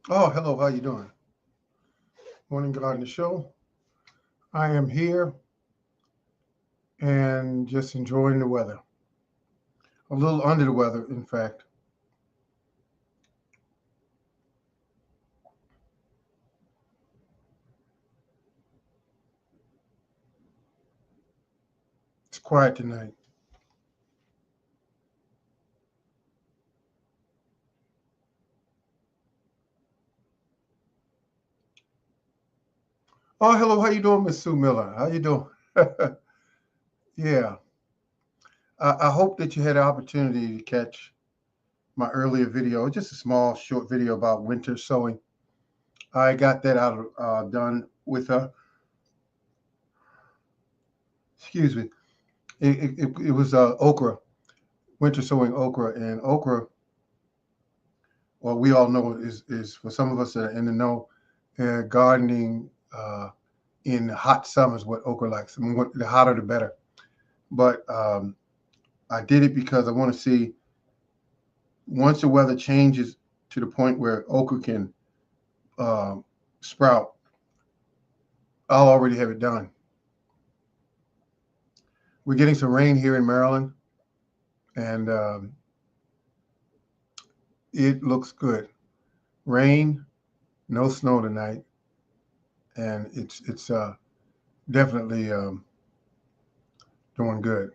Oh, hello. How you doing? Morning Garden Show. I am here and just enjoying the weather. A little under the weather, in fact. It's quiet tonight. Oh, hello. How you doing, Miss Sue Miller? How you doing? Yeah. I hope that you had an opportunity to catch my earlier video, just a small, short video about winter sowing. I got that out done with excuse me. It was okra, winter sowing okra, and okra. Well, we all know is for some of us that are in the know, gardening in hot summers what okra likes. I mean, the hotter the better. But I did it because I want to see once the weather changes to the point where okra can uh, sprout, I'll already have it done. We're getting some rain here in Maryland, and it looks good. Rain, no snow tonight, and it's definitely doing good.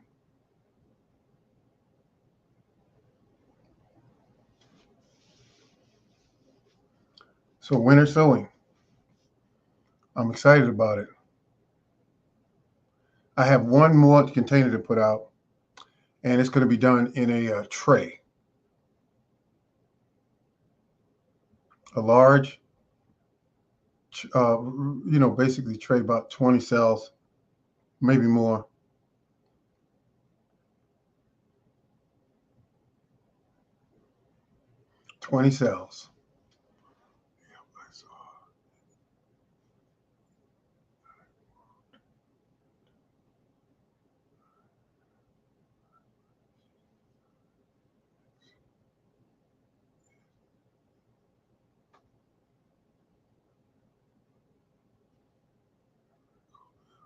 So winter sowing, I'm excited about it. I have one more container to put out, and it's going to be done in a tray, a large, basically tray about 20 cells, maybe more. 20 cells.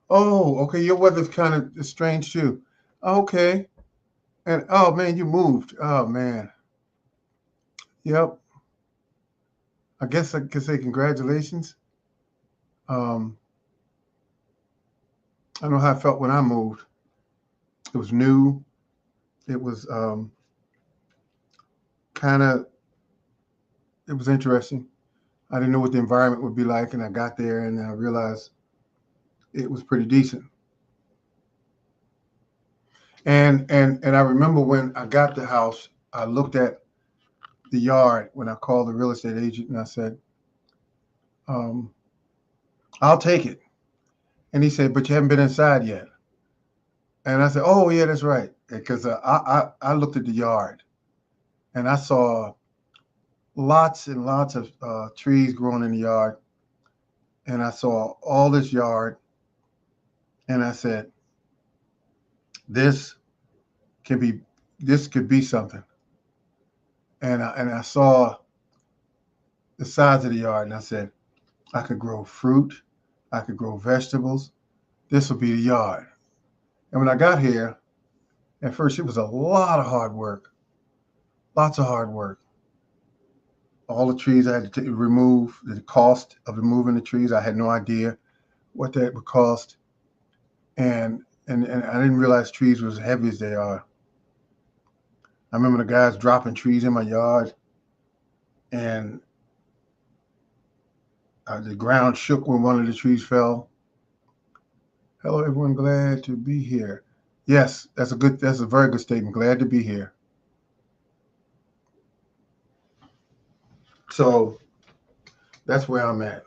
Oh, okay. Your weather's kind of strange too. Okay. And oh man, you moved. Oh man. Yep. I guess I could say congratulations. Um, I know how I felt when I moved. It was new. It was kind of. It was interesting. I didn't know what the environment would be like, and I got there, and I realized it was pretty decent. And I remember when I got the house, I looked at the yard when I called the real estate agent, and I said, um, "I'll take it." And he said, "But you haven't been inside yet." And I said, "Oh yeah, that's right." Because I looked at the yard and I saw lots and lots of trees growing in the yard, and I saw all this yard, and I said, "This can be, this could be something." And I saw the size of the yard, and I said, "I could grow fruit, I could grow vegetables. This will be the yard." And when I got here, at first it was a lot of hard work, lots of hard work. All the trees I had to remove, the cost of removing the trees, I had no idea what that would cost. And I didn't realize trees were as heavy as they are. I remember the guys dropping trees in my yard, and the ground shook when one of the trees fell. Hello, everyone. Glad to be here. Yes, that's a good. That's a very good statement. Glad to be here. So that's where I'm at.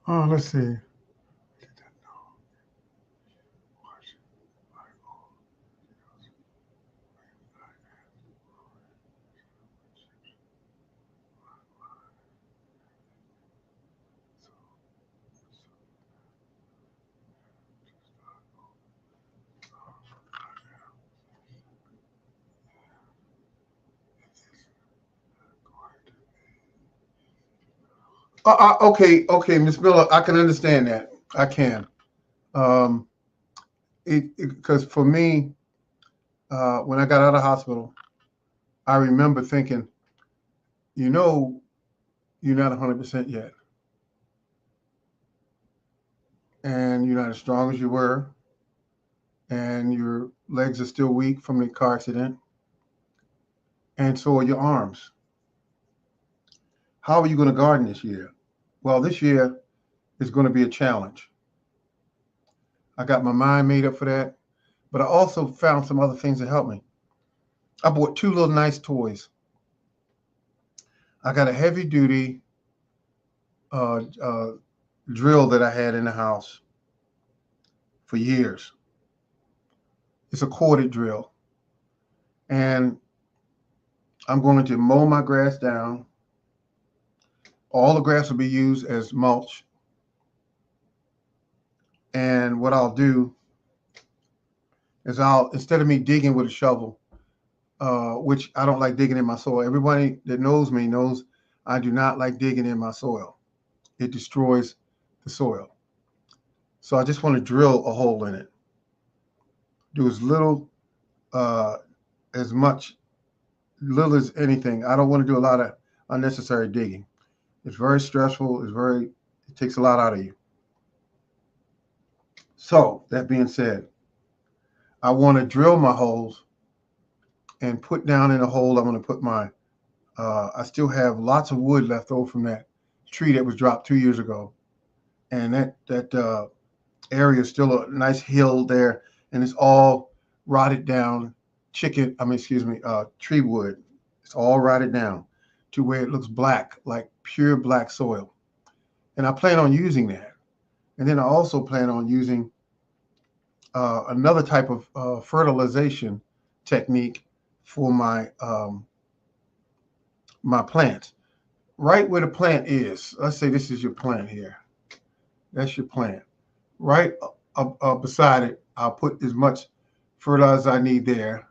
Oh, let's see. Okay, Miss Miller, I can understand that. I can. Um, because for me, when I got out of hospital, I remember thinking, you know, you're not 100% yet, and you're not as strong as you were, and your legs are still weak from the car accident, and so are your arms. How are you going to garden this year? Well, this year is going to be a challenge. I got my mind made up for that, but I also found some other things that help me. I bought two little nice toys. I got a heavy duty uh, uh, drill that I had in the house for years. It's a corded drill, and I'm going to mow my grass down. All the grass will be used as mulch. And what I'll do is I'll, instead of me digging with a shovel, which I don't like digging in my soil. Everybody that knows me knows I do not like digging in my soil. It destroys the soil. So I just want to drill a hole in it. Do as little, uh, as much, little as anything. I don't want to do a lot of unnecessary digging. It's very stressful. It takes a lot out of you. So that being said, I want to drill my holes and put down in a hole. I'm going to put my, I still have lots of wood left over from that tree that was dropped 2 years ago. And that area is still a nice hill there. And it's all rotted down tree wood. It's all rotted down to where it looks black, like pure black soil. And I plan on using that. And then I also plan on using another type of fertilization technique for my plants. Right where the plant is, let's say this is your plant here. That's your plant. Right beside it, I'll put as much fertilizer as I need there.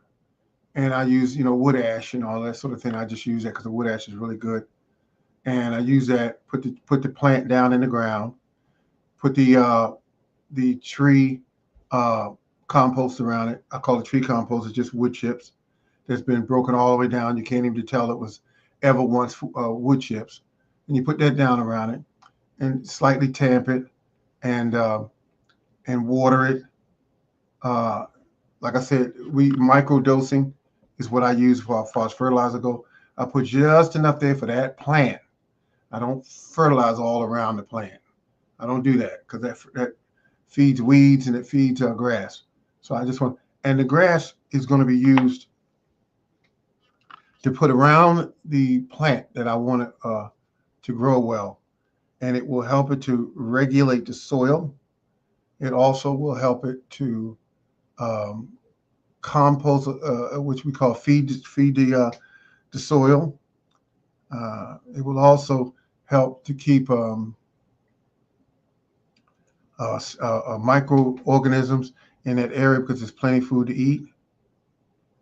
And I use, wood ash and all that sort of thing. I just use that because the wood ash is really good. And I use that, put the plant down in the ground, put the tree uh, compost around it. I call it tree compost. It's just wood chips that's been broken all the way down. You can't even tell it was ever once wood chips. And you put that down around it and slightly tamp it and water it. Uh, like I said, we micro dosing is what I use for as far as fertilizer go. I put just enough there for that plant. I don't fertilize all around the plant. I don't do that because that feeds weeds and it feeds grass. So I just want, and the grass is going to be used to put around the plant that I want it to grow well, and it will help it to regulate the soil. It also will help it to um, compost, which we call feed the soil. It will also help to keep microorganisms in that area because there's plenty of food to eat,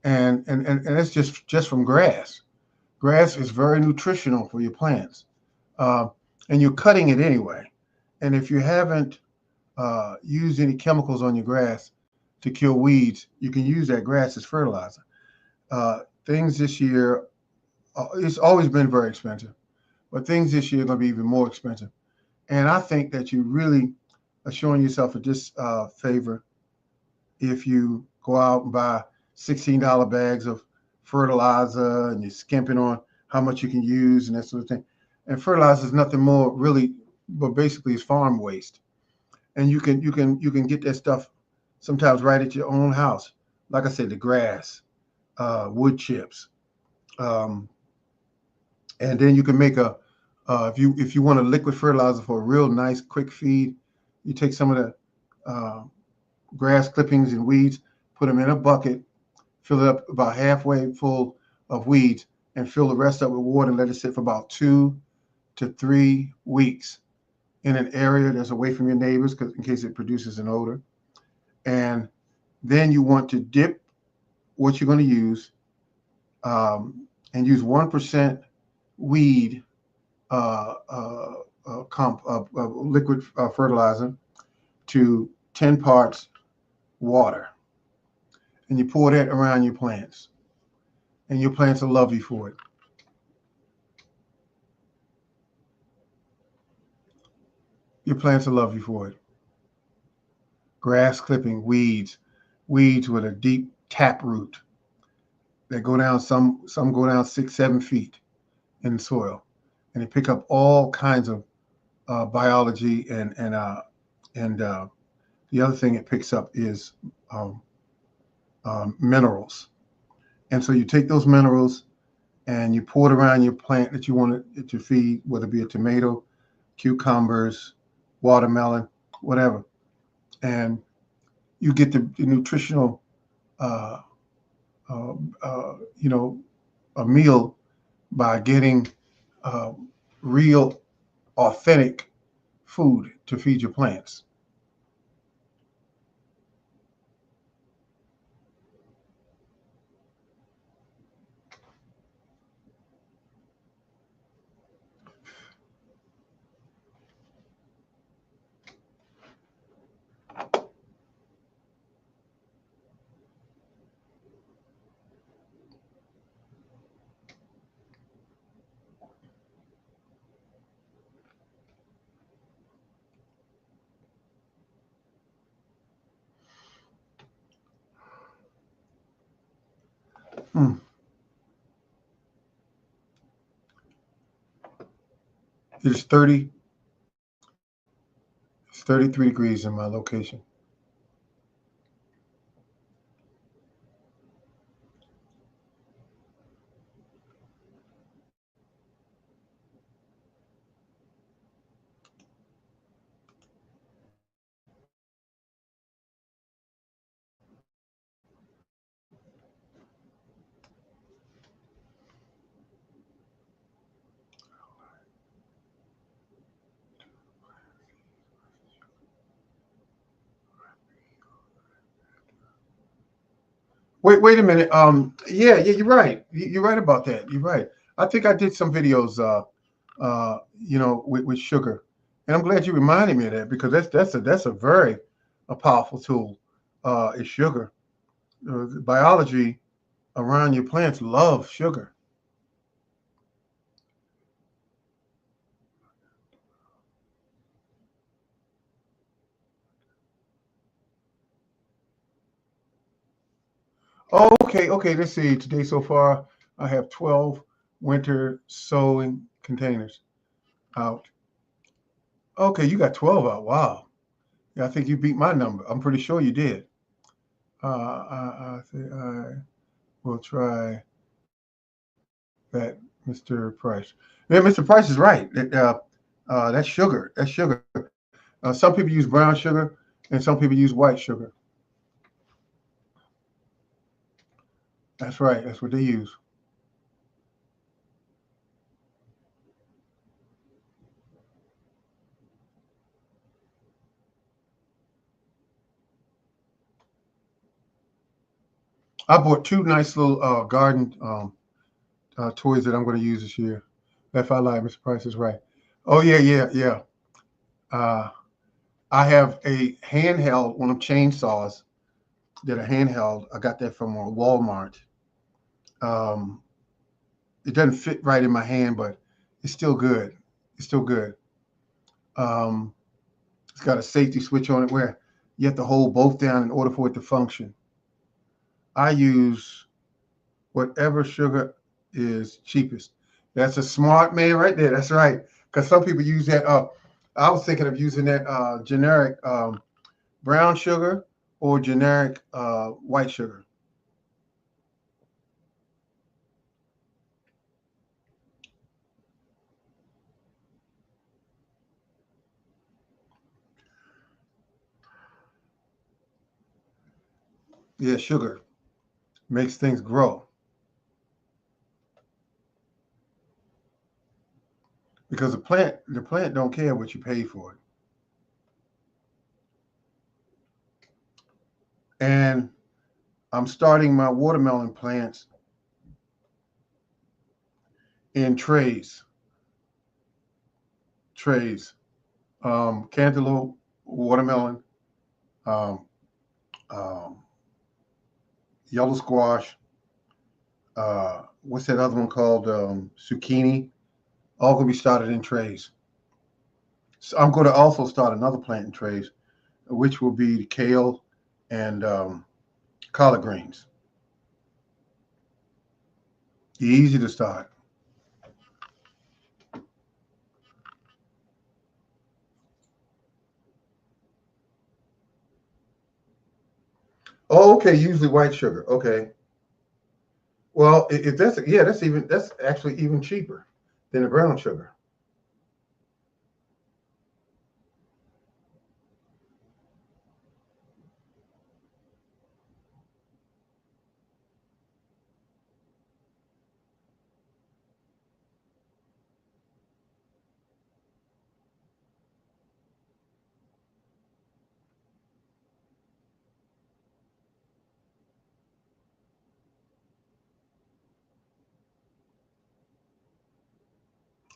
and it's just from grass. Grass is very nutritional for your plants, uh, and you're cutting it anyway. And if you haven't used any chemicals on your grass to kill weeds, you can use that grass as fertilizer. Things this year, it's always been very expensive, but things this year are going to be even more expensive. And I think that you really are showing yourself a disfavor if you go out and buy $16 bags of fertilizer and you're skimping on how much you can use and that sort of thing. And fertilizer is nothing more really, but basically it's farm waste. And you can get that stuff sometimes right at your own house. Like I said, the grass, wood chips, um, and then you can make a if you want a liquid fertilizer for a real nice quick feed, you take some of the uh, grass clippings and weeds, put them in a bucket, fill it up about halfway full of weeds, and fill the rest up with water and let it sit for about 2 to 3 weeks in an area that's away from your neighbors, because in case it produces an odor. And then you want to dip what you're going to use and use 1% weed liquid fertilizer to 10 parts water, and you pour that around your plants, and your plants will love you for it. Your plants will love you for it. Grass clipping, weeds with a deep tap root that go down, some go down 6, 7 feet in the soil, and they pick up all kinds of biology and the other thing it picks up is um, minerals. And so you take those minerals and you pour it around your plant that you want it to feed, whether it be a tomato, cucumbers, watermelon, whatever, and you get the nutritional, uh, uh, you know, a meal by getting uh, real, authentic food to feed your plants. Mm. It's 30, it's 33 degrees in my location. Wait a minute. Yeah, you're right. You're right about that. You're right. I think I did some videos, with sugar, and I'm glad you reminded me of that because that's a very a powerful tool. Is sugar. The biology around your plants love sugar. Oh, okay. Let's see. Today so far, I have 12 winter sowing containers out. Okay, you got 12 out. Wow. Yeah, I think you beat my number. I'm pretty sure you did. I think I will try that, Mr. Price. Yeah, Mr. Price is right. That's sugar. That's sugar. Some people use brown sugar, and some people use white sugar. That's right. That's what they use. I bought two nice little garden toys that I'm going to use this year. If I lie, Mr. Price is right. Oh yeah. Uh, I have a handheld one of chainsaws that are handheld. I got that from Walmart. Um, it doesn't fit right in my hand, but it's still good. It's still good. Um, it's got a safety switch on it where you have to hold both down in order for it to function. I use whatever sugar is cheapest. That's a smart man right there. That's right. Because some people use that. I was thinking of using that generic brown sugar or generic white sugar. Yeah, sugar makes things grow because the plant don't care what you pay for it. And I'm starting my watermelon plants in trays, trays. Cantaloupe, watermelon, um, um, yellow squash. What's that other one called? Zucchini. All gonna be started in trays. So I'm going to also start another plant in trays, which will be kale and collard greens. Easy to start. Oh, okay. Usually white sugar. Okay. Well, if that's yeah, that's actually even cheaper than the brown sugar.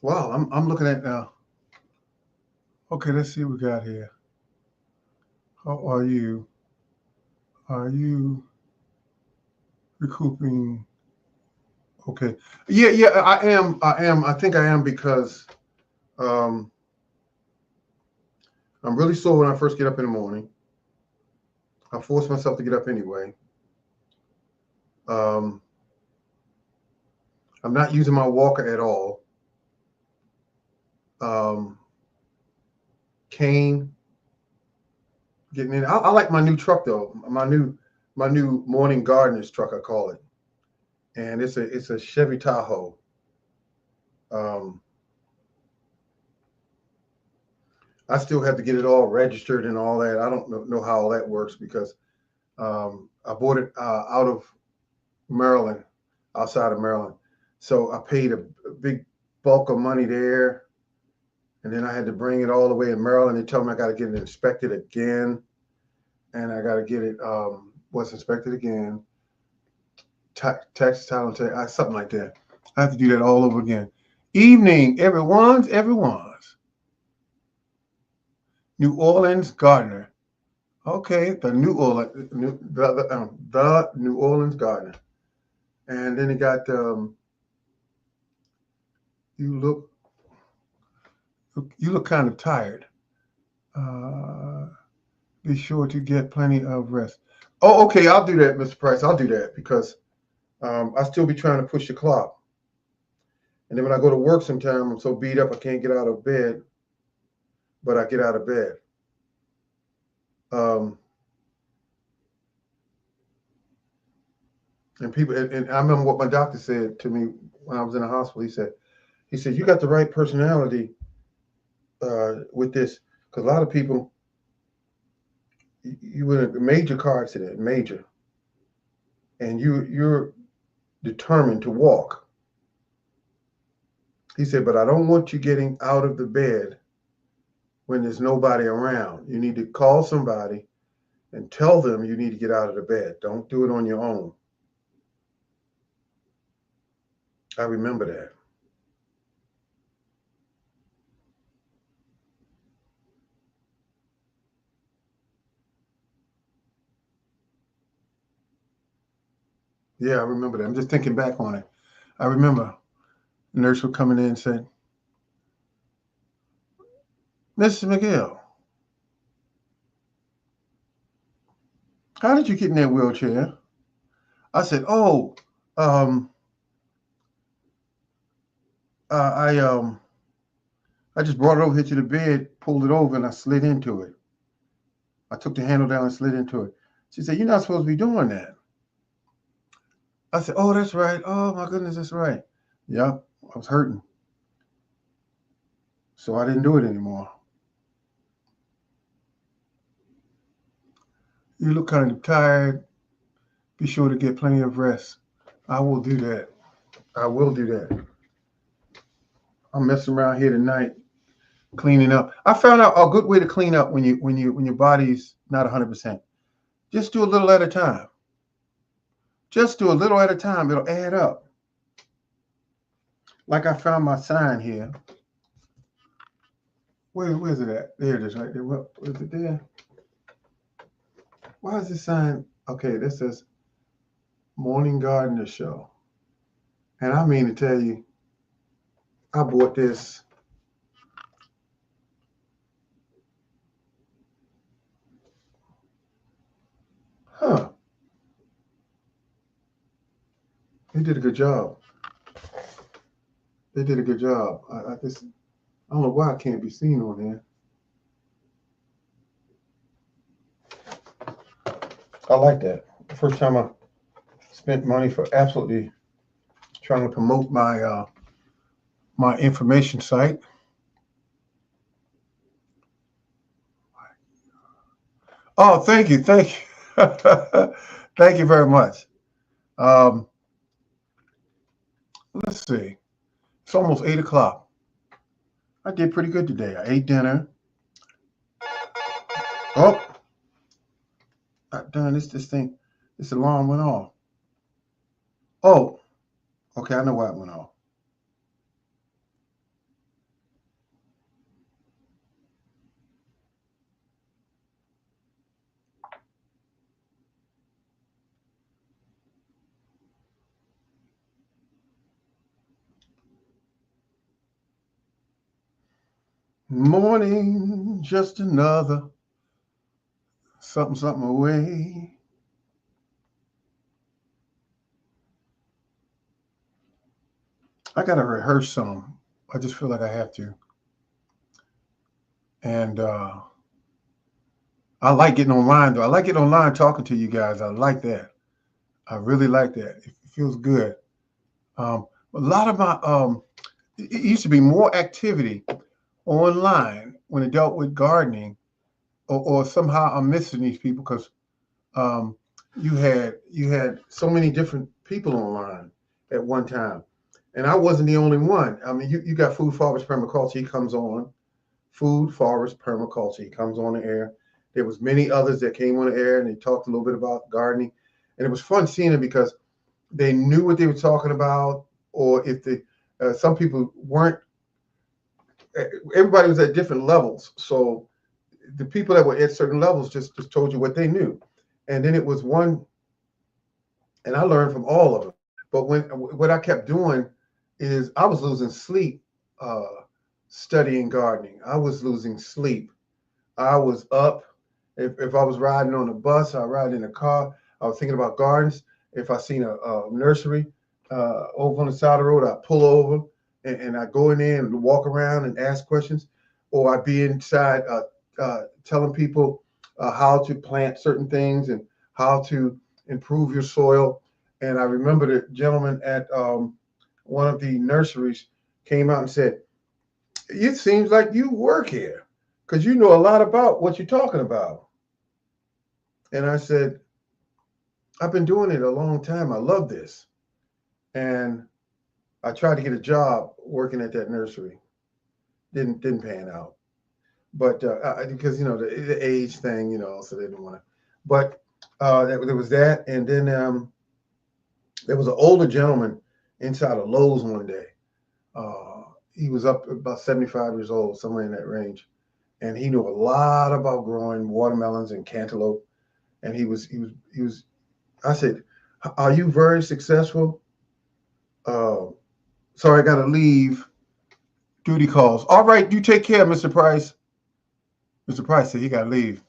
Wow, I'm looking at now. Okay, let's see what we got here. How are you? Are you recouping? Okay. Yeah, yeah, I am. I am. I think I am because um, I'm really sore when I first get up in the morning. I force myself to get up anyway. Um, I'm not using my walker at all. Um, cane getting in. I like my new truck though. My new morning gardener's truck I call it, and it's a Chevy Tahoe. Um, I still have to get it all registered and all that. I don't know how all that works because I bought it out of Maryland, outside of Maryland. So I paid a big bulk of money there, and then I had to bring it all the way in Maryland. They told me I got to get it inspected again, and I got to get it was inspected again. Tax title, something like that. I have to do that all over again. Evening, everyone's. New Orleans gardener. Okay, the New Orleans, the New Orleans gardener. And then he got you look you look kind of tired. Uh, be sure to get plenty of rest. Oh, okay, I'll do that, Mr. Price. I'll do that because I still be trying to push the clock. And then when I go to work, sometimes I'm so beat up I can't get out of bed, but I get out of bed. Um, and people, and I remember what my doctor said to me when I was in the hospital. He said, you got the right personality with this, because a lot of people, you were in a major car accident, major, and you're determined to walk. He said, but I don't want you getting out of the bed when there's nobody around. You need to call somebody and tell them you need to get out of the bed. Don't do it on your own. I remember that. Yeah, I remember that. I'm just thinking back on it. I remember the nurse would come in and said, Mrs. McGill, how did you get in that wheelchair? I said, oh, um, I just brought it over here to the bed, pulled it over, and I slid into it. I took the handle down and slid into it. She said, you're not supposed to be doing that. I said, oh, that's right. Oh, my goodness, that's right. Yep, I was hurting. So I didn't do it anymore. You look kind of tired. Be sure to get plenty of rest. I will do that. I will do that. I'm messing around here tonight, cleaning up. I found out a good way to clean up when your body's not 100%. Just do a little at a time. Just do a little at a time. It'll add up. Like I found my sign here. Where's it at? There it is, right there. What is it there? Why is this sign? Okay, this says Morning Gardener Show. And I mean to tell you, I bought this. Huh. They did a good job. They did a good job. I don't know why it can't be seen on here. I like that. The first time I spent money for absolutely trying to promote my information site. Oh, thank you, thank you very much. Um, let's see. It's almost 8 o'clock. I did pretty good today. I ate dinner. Oh, darn! This thing, this alarm went off. Oh, okay. I know why it went off. Morning, just another something away. I gotta rehearse some. I just feel like I have to. And I like getting online though. I like getting online talking to you guys. I like that. I really like that. It feels good. A lot of my it used to be more activity online when it dealt with gardening, or somehow I'm missing these people because um, you had so many different people online at one time, and I wasn't the only one. I mean, you got Food Forest Permaculture. He comes on. Food Forest Permaculture. He comes on the air. There was many others that came on the air and they talked a little bit about gardening, and it was fun seeing it because they knew what they were talking about, or if they some people weren't. Everybody was at different levels, so the people that were at certain levels just told you what they knew, and then it was one, and I learned from all of them. But when what I kept doing is I was losing sleep studying gardening. I was losing sleep. I was up. If I was riding on a bus, I ride in a car. I was thinking about gardens. If I seen a nursery over on the side of the road, I pull over and I go in there and walk around and ask questions, or I'd be inside telling people how to plant certain things and how to improve your soil. And I remember the gentleman at one of the nurseries came out and said, "It seems like you work here because you know a lot about what you're talking about." And I said, "I've been doing it a long time. I love this." And I tried to get a job working at that nursery. Didn't pan out. But because the age thing, so they didn't want to. But there was that, and then there was an older gentleman inside of Lowe's one day. He was up about 75 years old, somewhere in that range, and he knew a lot about growing watermelons and cantaloupe. And he was. I said, "Are you very successful?" Uh, Sorry, I got to leave. Duty calls. All right, you take care, Mr. Price. Mr. Price said he got to leave.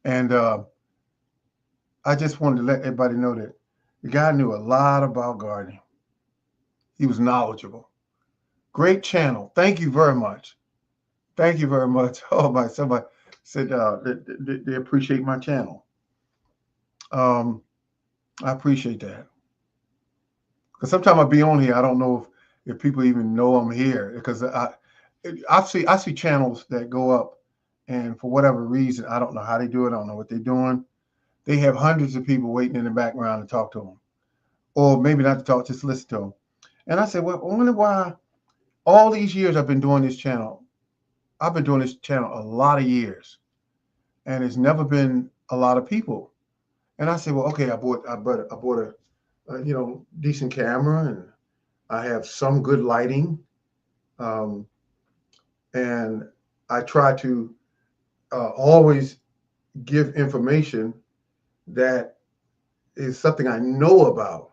And I just wanted to let everybody know that the guy knew a lot about gardening. He was knowledgeable. Great channel. Thank you very much. Thank you very much. Oh my, somebody said they appreciate my channel. Um, I appreciate that. Because sometimes I be on here, I don't know if people even know I'm here because I see channels that go up, and for whatever reason, I don't know how they do it. I don't know what they're doing. They have hundreds of people waiting in the background to talk to them, or maybe not to talk, just listen to them. And I said, well, I wonder why all these years I've been doing this channel. I've been doing this channel a lot of years, and it's never been a lot of people. And I said, well, okay, I bought a decent camera, and I have some good lighting, um, and I try to always give information that is something I know about.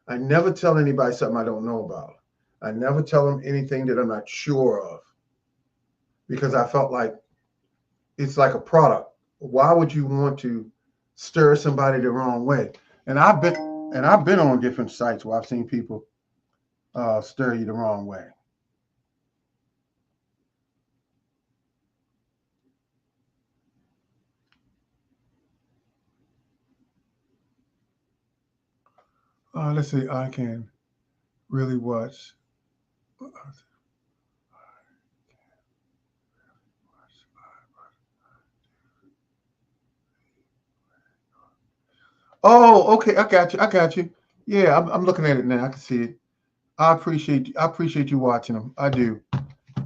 I never tell anybody something I don't know about. I never tell them anything that I'm not sure of because I felt like it's like a product. Why would you want to stir somebody the wrong way? And I've been on different sites where I've seen people stir you the wrong way. Let's see. I can really watch. Oh, okay. I got you. I got you. Yeah, I'm looking at it now. I can see it. I appreciate you watching them. I do.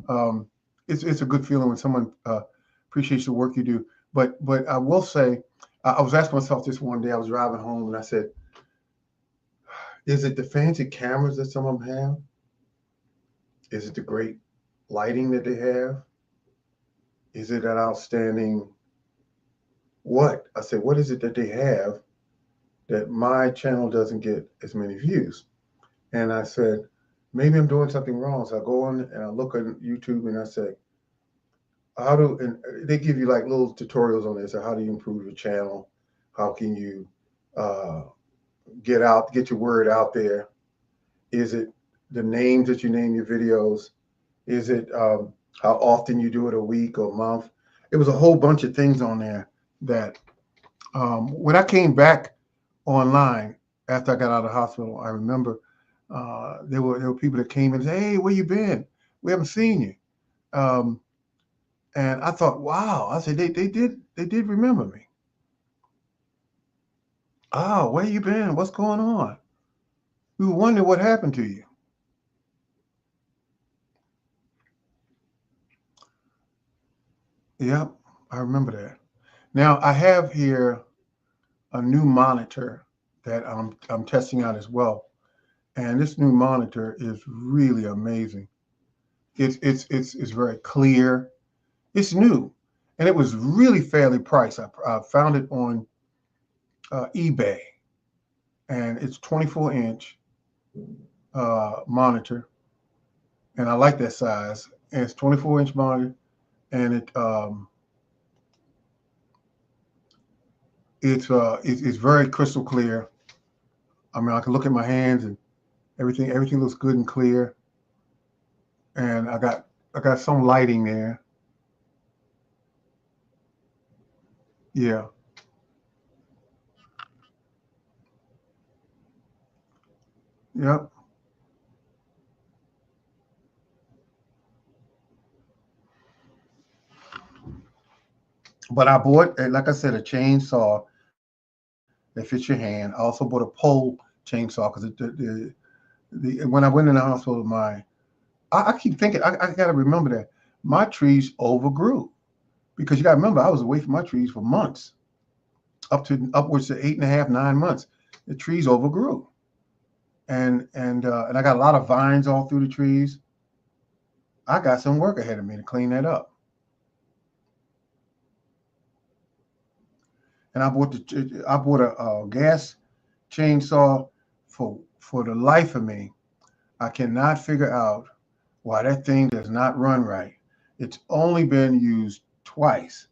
Um, it's a good feeling when someone appreciates the work you do. But I will say, I was asking myself this one day. I was driving home and I said, "Is it the fancy cameras that some of them have? Is it the great lighting that they have? Is it an outstanding what?" I said, "What is it that they have that my channel doesn't get as many views?" And I said, maybe I'm doing something wrong. So I go on and I look on YouTube and I say, how do, and they give you like little tutorials on this. So how do you improve your channel? How can you uh, get your word out there? Is it the names that you name your videos? Is it how often you do it, a week or a month? It was a whole bunch of things on there that when I came back online after I got out of the hospital, I remember there were people that came and said, "Hey, where you been? We haven't seen you." Um, and I thought, wow. I said they did remember me. Oh, where you been? What's going on? We were wondering what happened to you. Yep, I remember that. Now I have here a new monitor that I'm testing out as well, and this new monitor is really amazing. It's very clear. It's new, and it was really fairly priced. I found it on eBay, and it's 24-inch monitor, and I like that size. And it's 24-inch monitor, and it's very crystal clear. I mean, I can look at my hands and everything looks good and clear. And I got some lighting there. Yeah. Yep. But I bought, like I said, a chainsaw that fits your hand. I also bought a pole chainsaw because when I went in the hospital, I keep thinking I got to remember that my trees overgrew because you got to remember I was away from my trees for months, up to upwards to 8.5, 9 months. The trees overgrew, and I got a lot of vines all through the trees. I got some work ahead of me to clean that up. And I bought a gas chainsaw for the life of me. I cannot figure out why that thing does not run right. It's only been used twice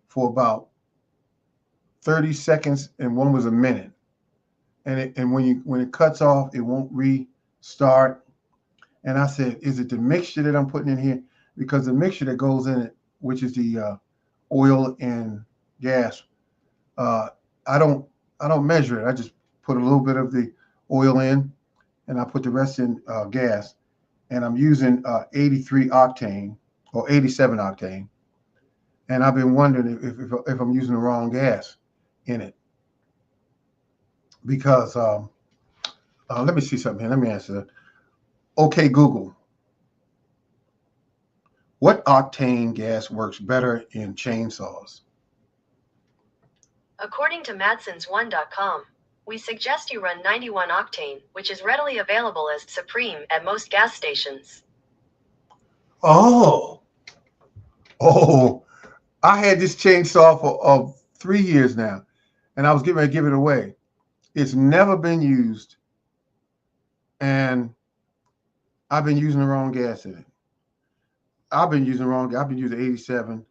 for about 30 seconds, and one was a minute. And when it cuts off, it won't restart. And I said, is it the mixture that I'm putting in here? Because the mixture that goes in it, which is the oil and gas, uh, I don't I don't measure it. I just put a little bit of the oil in, and I put the rest in gas. And I'm using 83 octane or 87 octane. And I've been wondering if I'm using the wrong gas in it because let me see something here. Let me answer that. Okay, Google, what octane gas works better in chainsaws? According to Madsons1.com, we suggest you run 91 octane, which is readily available as Supreme at most gas stations. Oh, Oh, I had this chainsaw for 3 years now, and I was getting ready to give it away. It's never been used, and I've been using the wrong gas in it. I've been using 87.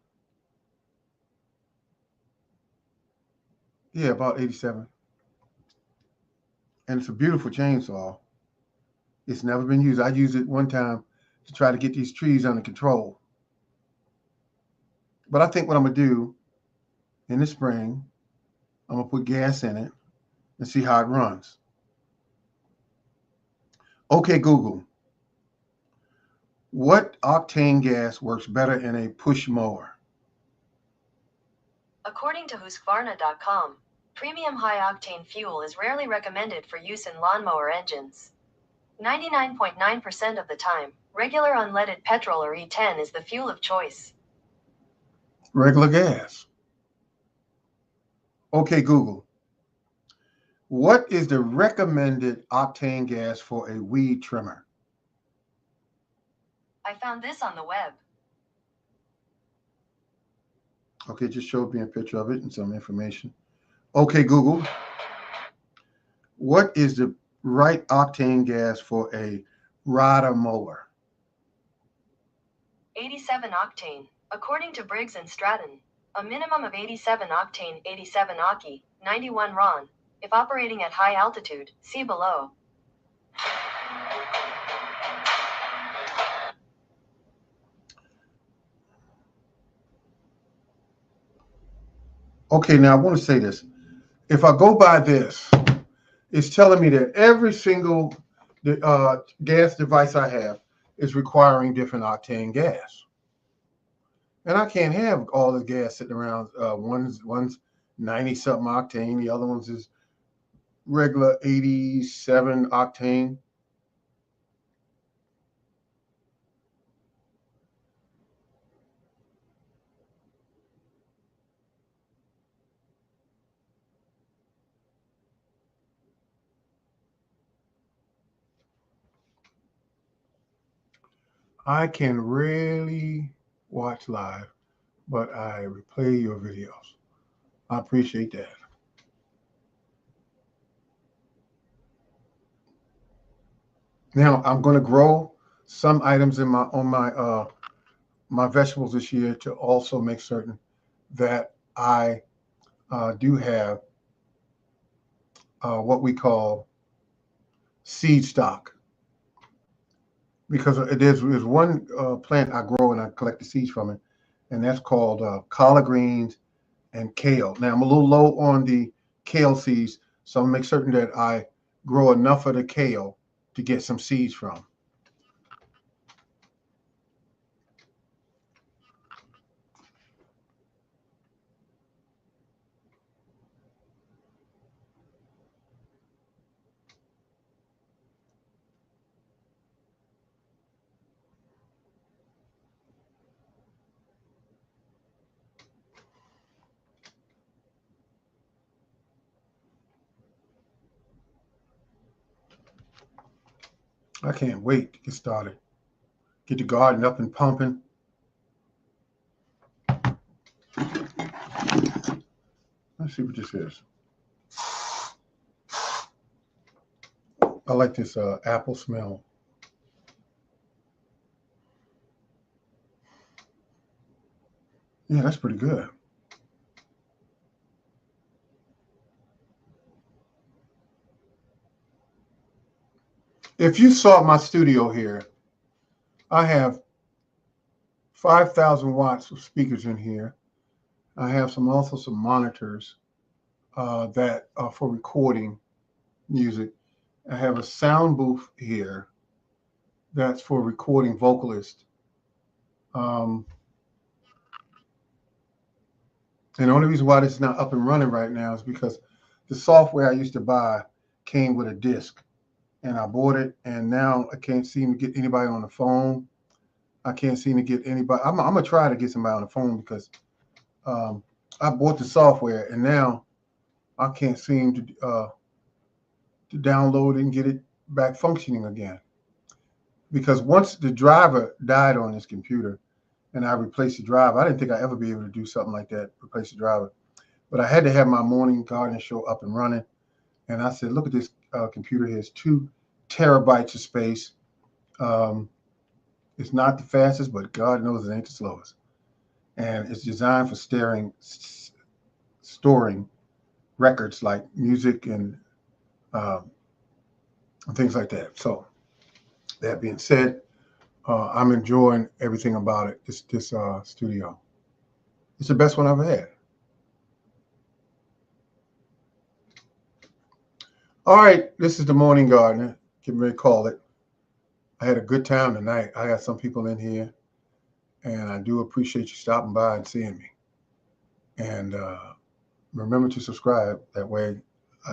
Yeah, about 87. And it's a beautiful chainsaw. It's never been used. I used it one time to try to get these trees under control. But I think what I'm gonna do in the spring, I'm gonna put gas in it and see how it runs. Okay, Google, what octane gas works better in a push mower? According to Husqvarna.com, premium high-octane fuel is rarely recommended for use in lawnmower engines. 99.9% of the time, regular unleaded petrol or E10 is the fuel of choice. Regular gas. Okay, Google, what is the recommended octane gas for a weed trimmer? I found this on the web. Okay, just showed me a picture of it and some information. Okay, Google, what is the right octane gas for a rider mower? 87 octane. According to Briggs & Stratton, a minimum of 87 octane, 87 Aki, 91 RON. If operating at high altitude, see below. Okay, now I want to say this. If I go by this, it's telling me that every single gas device I have is requiring different octane gas. And I can't have all the gas sitting around. One's 90 something octane, the other one's is regular 87 octane. I can rarely watch live, but I replay your videos. I appreciate that. Now I'm going to grow some items in my on my vegetables this year to also make certain that I do have what we call seed stock, because there's one plant I grow and I collect the seeds from it, and that's called collard greens and kale. Now I'm a little low on the kale seeds, so I'm gonna make certain that I grow enough of the kale to get some seeds from. I can't wait to get started. Get the garden up and pumping. Let's see what this is. I like this apple smell. Yeah, that's pretty good. If you saw my studio here, I have 5,000 watts of speakers in here. I have also some monitors that are for recording music. I have a sound booth here that's for recording vocalists. Um, and the only reason why this is not up and running right now is because the software I used to buy came with a disc, and I bought it, and now I can't seem to get anybody on the phone. I can't seem to get anybody. I'm gonna try to get somebody on the phone because I bought the software, and now I can't seem to download it and get it back functioning again. Because once the driver died on this computer, and I replaced the driver. I didn't think I'd ever be able to do something like that, replace the driver. But I had to have my morning gardening show up and running. And I said, look at this computer here. It's 2 terabytes of space. Um, it's not the fastest, but God knows it ain't the slowest. And it's designed for storing records like music um, and things like that. So that being said, I'm enjoying everything about it. This studio, it's the best one I've ever had. All right, this is the Morning Gardener. Get ready to call it. I had a good time tonight. I got some people in here, and I do appreciate you stopping by and seeing me. And remember to subscribe. That way,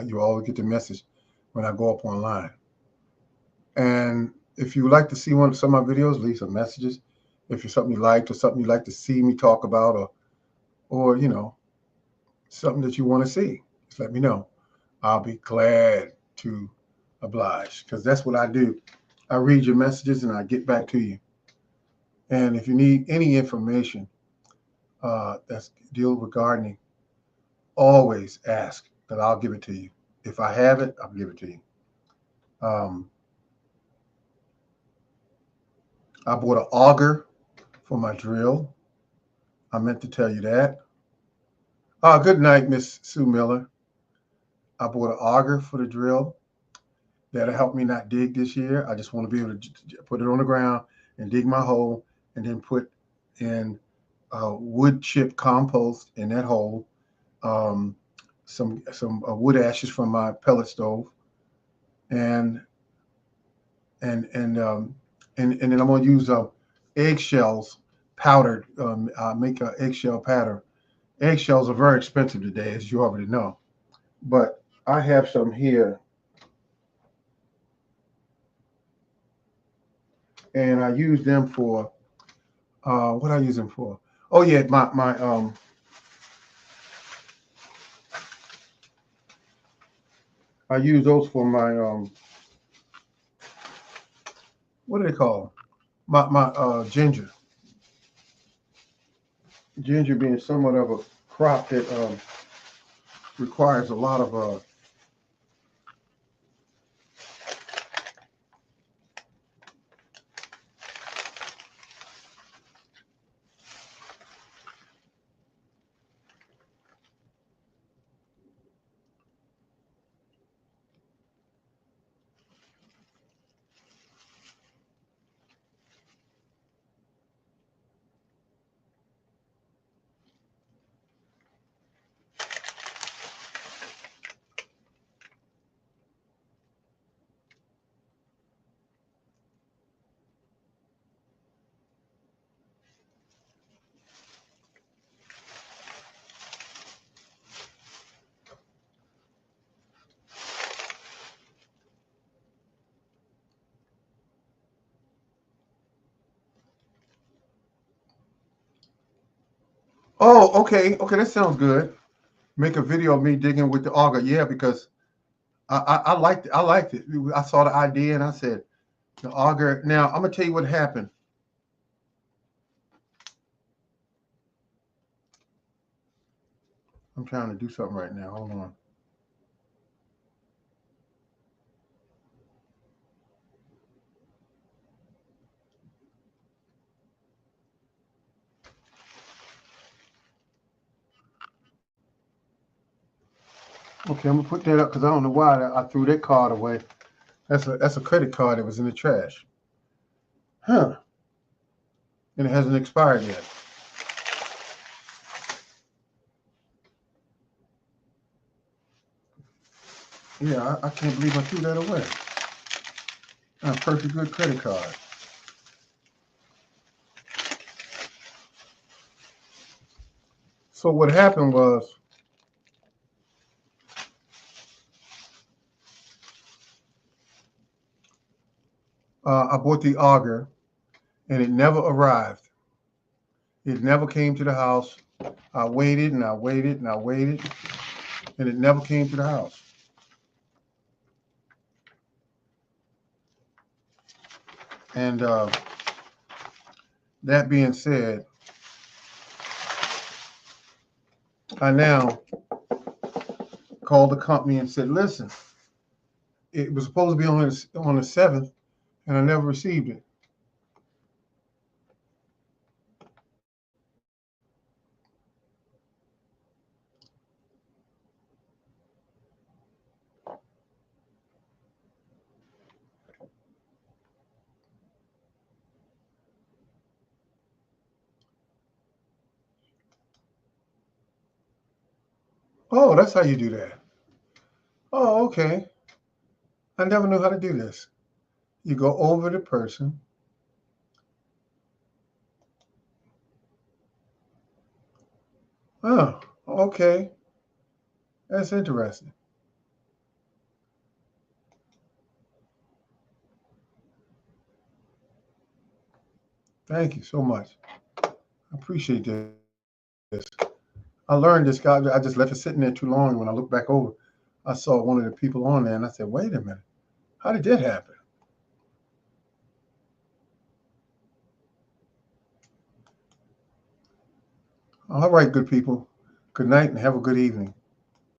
you always get the message when I go up online. And if you would like to see some of my videos, leave some messages. If it's something you liked or something you'd like to see me talk about, or something that you want to see, just let me know. I'll be glad to oblige, because that's what I do. I read your messages and I get back to you. And if you need any information that's deal with gardening, always ask that I'll give it to you. If I have it, I'll give it to you. Um, I bought an auger for my drill. I meant to tell you that. Good night, Miss Sue Miller. I bought an auger for the drill. That'll help me not dig this year. I just want to be able to put it on the ground and dig my hole, and then put in wood chip compost in that hole, um, some wood ashes from my pellet stove, and and and um, and then I'm gonna use eggshells powdered. Make an eggshell powder. Eggshells are very expensive today, as you already know. But I have some here, and I use them for what I use them for. Oh yeah, my I use those for my what do they call my ginger. Ginger being somewhat of a crop that requires a lot of oh, okay, that sounds good. Make a video of me digging with the auger. Yeah, because I liked it. I liked it. I saw the idea and I said the auger. Now I'm gonna tell you what happened. I'm trying to do something right now. Hold on. Okay, I'm gonna put that up because I don't know why I threw that card away. That's a credit card that was in the trash. Huh? And it hasn't expired yet. Yeah, I can't believe I threw that away. A perfect good credit card. So what happened was I bought the auger and it never arrived. It never came to the house. I waited and I waited and I waited, and it never came to the house. And that being said, I now called the company and said, listen, it was supposed to be on the 7th, and I never received it. Oh, that's how you do that. Oh, okay. I never knew how to do this. You go over the person. Oh, okay. That's interesting. Thank you so much. I appreciate this. I learned this guy. I just left it sitting there too long. When I looked back over, I saw one of the people on there, and I said, "Wait a minute, how did that happen?" All right, good people. Good night, and have a good evening.